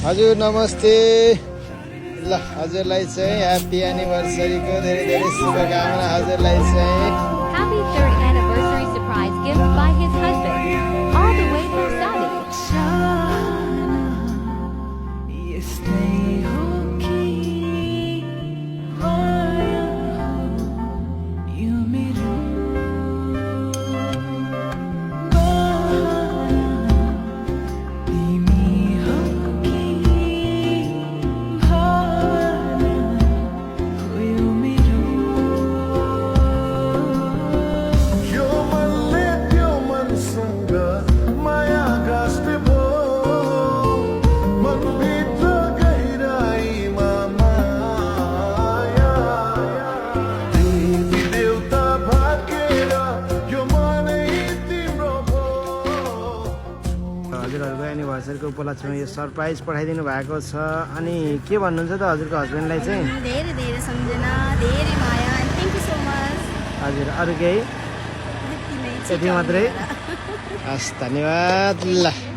हजुर नमस्ते ल हजुरलाई चाहिँ ह्यापी एनिभर्सरीको धेरै धेरै शुभकामना हजुरलाई चाहिँ Happy 3rd anniversary surprise gift by his husband, all the way from Saudi. हजुरहरूको एनिभर्सरीको उपलक्ष्यमा यो सरप्राइज पठाइदिनु भएको छ अनि के भन्नुहुन्छ त हजुरको हस्बेन्डलाई चाहिँ धेरै धेरै सम्झना धेरै माया and thank you so much हजुर अरू केही यति नै यति मात्रै हस् धन्यवाद ल